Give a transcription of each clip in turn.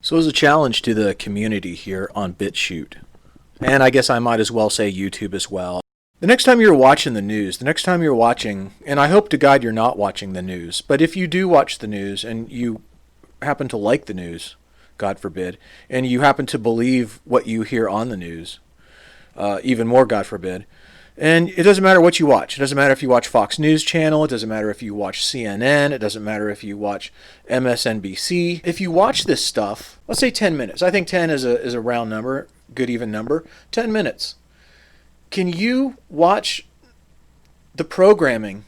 So as a challenge to the community here on BitChute, and I guess I might as well say YouTube as well, the next time you're watching the news, the next time you're watching, and I hope to God you're not watching the news, but if you do watch the news and you happen to like the news, God forbid, and you happen to believe what you hear on the news, even more God forbid, and it doesn't matter what you watch. It doesn't matter if you watch Fox News Channel. It doesn't matter if you watch CNN. It doesn't matter if you watch MSNBC. If you watch this stuff, let's say 10 minutes. I think 10 is a round number, good even number. 10 minutes. Can you watch the programming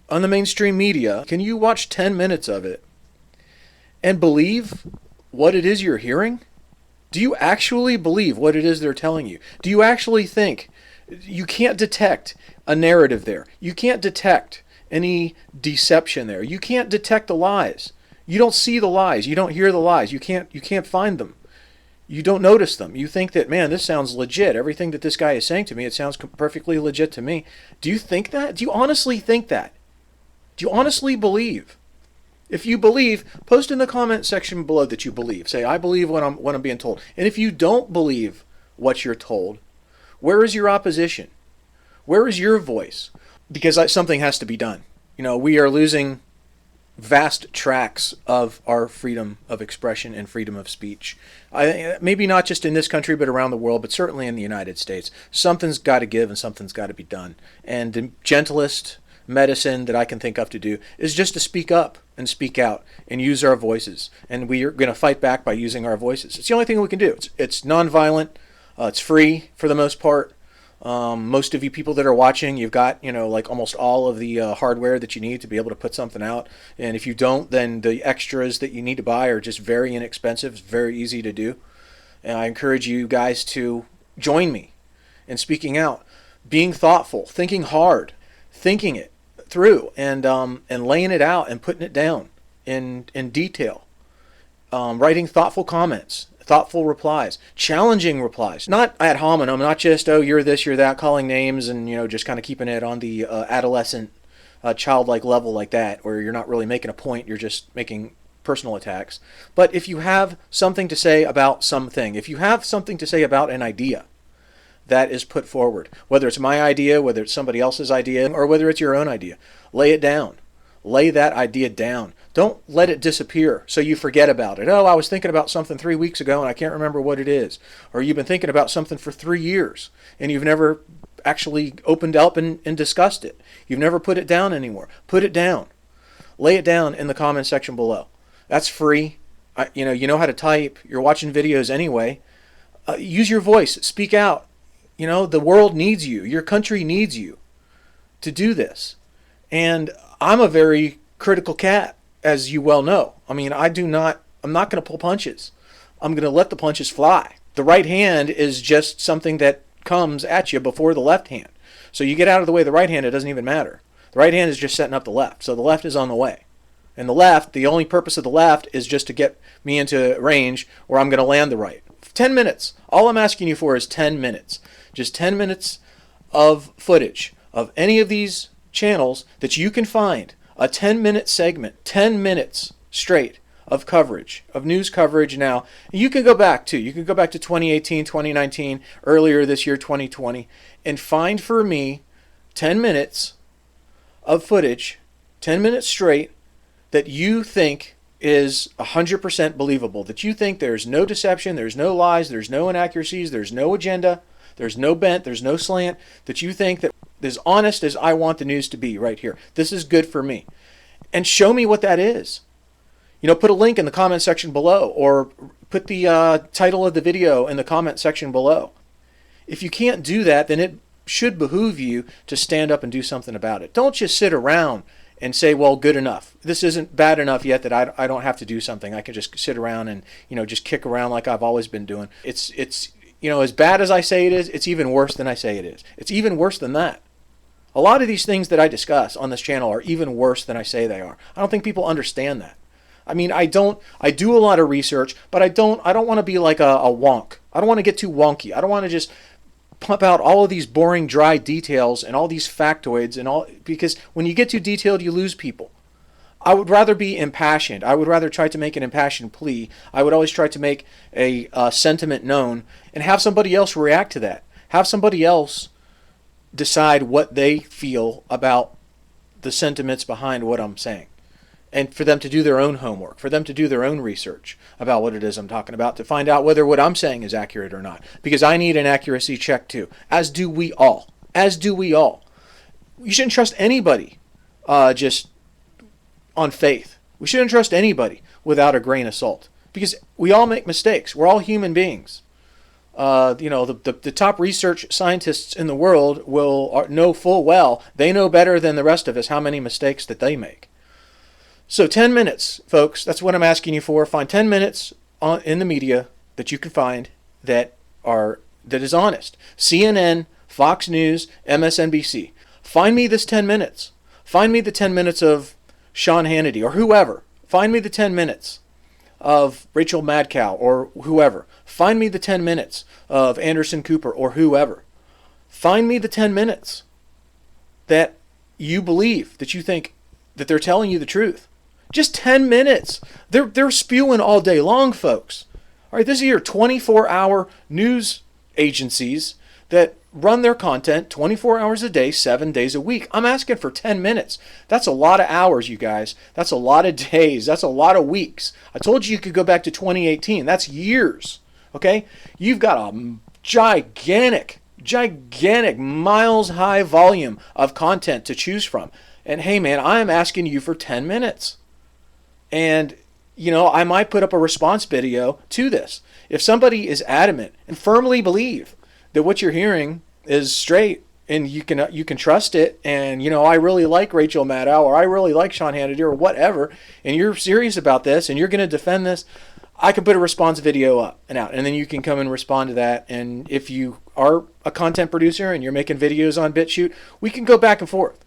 on the mainstream media? Can you watch 10 minutes of it and believe what it is you're hearing? Do you actually believe what it is they're telling you? Do you actually think? You can't detect a narrative there. You can't detect any deception there. You can't detect the lies. You don't see the lies. You don't hear the lies. You can't find them. You don't notice them. You think that, man, this sounds legit. Everything that this guy is saying to me, it sounds perfectly legit to me. Do you think that? Do you honestly think that? Do you honestly believe? If you believe, post in the comment section below that you believe. Say, I believe what I'm being told. And if you don't believe what you're told, where is your opposition? Where is your voice? Because something has to be done. You know, we are losing vast tracts of our freedom of expression and freedom of speech. Maybe not just in this country, but around the world, but certainly in the United States. Something's got to give and something's got to be done. And the gentlest medicine that I can think of to do is just to speak up and speak out and use our voices. And we are going to fight back by using our voices. It's the only thing we can do. It's nonviolent. It's free for the most part. Most of you people that are watching, you've got, like almost all of the hardware that you need to be able to put something out. And if you don't, then the extras that you need to buy are just very inexpensive. It's very easy to do. And I encourage you guys to join me in speaking out, being thoughtful, thinking hard, thinking it through, and laying it out and putting it down in detail, writing thoughtful comments, thoughtful replies, challenging replies, not ad hominem, not just, oh, you're this, you're that, calling names and, just kind of keeping it on the adolescent, childlike level like that, where you're not really making a point, you're just making personal attacks. But if you have something to say about something, if you have something to say about an idea that is put forward, whether it's my idea, whether it's somebody else's idea, or whether it's your own idea, lay it down. Lay that idea down. Don't let it disappear so you forget about it. Oh, I was thinking about something 3 weeks ago and I can't remember what it is. Or you've been thinking about something for 3 years and you've never actually opened up and discussed it. You've never put it down anymore. Put it down. Lay it down in the comment section below. That's free. You know how to type. You're watching videos anyway. Use your voice. Speak out. The world needs you. Your country needs you to do this. And I'm a very critical cat, as you well know. I mean, I'm not going to pull punches. I'm going to let the punches fly. The right hand is just something that comes at you before the left hand. So you get out of the way of the right hand, it doesn't even matter. The right hand is just setting up the left. So the left is on the way. And the only purpose of the left is just to get me into range where I'm going to land the right. 10 minutes. All I'm asking you for is 10 minutes. Just 10 minutes of footage of any of these channels that you can find, a 10-minute segment, 10 minutes straight of coverage, of news coverage now. And you can go back to 2018, 2019, earlier this year, 2020, and find for me 10 minutes of footage, 10 minutes straight, that you think is 100% believable, that you think there's no deception, there's no lies, there's no inaccuracies, there's no agenda, there's no bent, there's no slant, that you think that as honest as I want the news to be right here. This is good for me. And show me what that is. Put a link in the comment section below, or put the title of the video in the comment section below. If you can't do that, then it should behoove you to stand up and do something about it. Don't just sit around and say, well, good enough. This isn't bad enough yet that I don't have to do something. I can just sit around and, just kick around like I've always been doing. It's as bad as I say it is, it's even worse than I say it is. It's even worse than that. A lot of these things that I discuss on this channel are even worse than I say they are. I don't think people understand that. I mean, I do a lot of research, but I don't want to be like a wonk. I don't want to get too wonky. I don't want to just pump out all of these boring, dry details and all these factoids and all, because when you get too detailed, you lose people. I would rather be impassioned. I would rather try to make an impassioned plea. I would always try to make a sentiment known and have somebody else react to that. Have somebody else decide what they feel about the sentiments behind what I'm saying. And for them to do their own homework, for them to do their own research about what it is I'm talking about, to find out whether what I'm saying is accurate or not. Because I need an accuracy check too, as do we all. As do we all. You shouldn't trust anybody just on faith. We shouldn't trust anybody without a grain of salt. Because we all make mistakes. We're all human beings. The top research scientists in the world will know full well, they know better than the rest of us how many mistakes that they make. So 10 minutes, folks, that's what I'm asking you for. Find 10 minutes in the media that you can find that is honest. CNN, Fox News, MSNBC. Find me this 10 minutes. Find me the 10 minutes of Sean Hannity or whoever. Find me the 10 minutes of Rachel Madcow or whoever. Find me the 10 minutes of Anderson Cooper or whoever. Find me the 10 minutes that you believe, that you think that they're telling you the truth. Just 10 minutes. They're spewing all day long, folks. All right, this is your 24-hour news agencies that run their content 24 hours a day, 7 days a week. I'm asking for 10 minutes. That's a lot of hours, you guys. That's a lot of days. That's a lot of weeks. I told you could go back to 2018. That's years. Okay? You've got a gigantic miles high volume of content to choose from. And hey, man, I am asking you for 10 minutes. And, I might put up a response video to this. If somebody is adamant and firmly believe that what you're hearing is straight and you can trust it, and, I really like Rachel Maddow or I really like Sean Hannity or whatever, and you're serious about this and you're going to defend this, I can put a response video up and out, and then you can come and respond to that. And if you are a content producer and you're making videos on BitChute, we can go back and forth,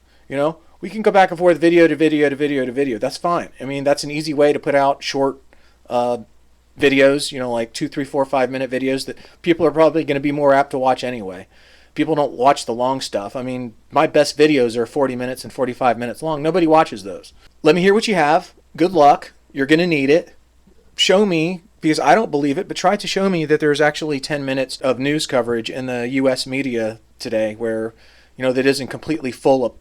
We can go back and forth, video to video to video to video. That's fine. I mean, that's an easy way to put out short videos, like 2, 3, 4, 5-minute videos that people are probably going to be more apt to watch anyway. People don't watch the long stuff. I mean, my best videos are 40 minutes and 45 minutes long. Nobody watches those. Let me hear what you have. Good luck. You're going to need it. Show me, because I don't believe it, but try to show me that there's actually 10 minutes of news coverage in the U.S. media today where, that isn't completely full of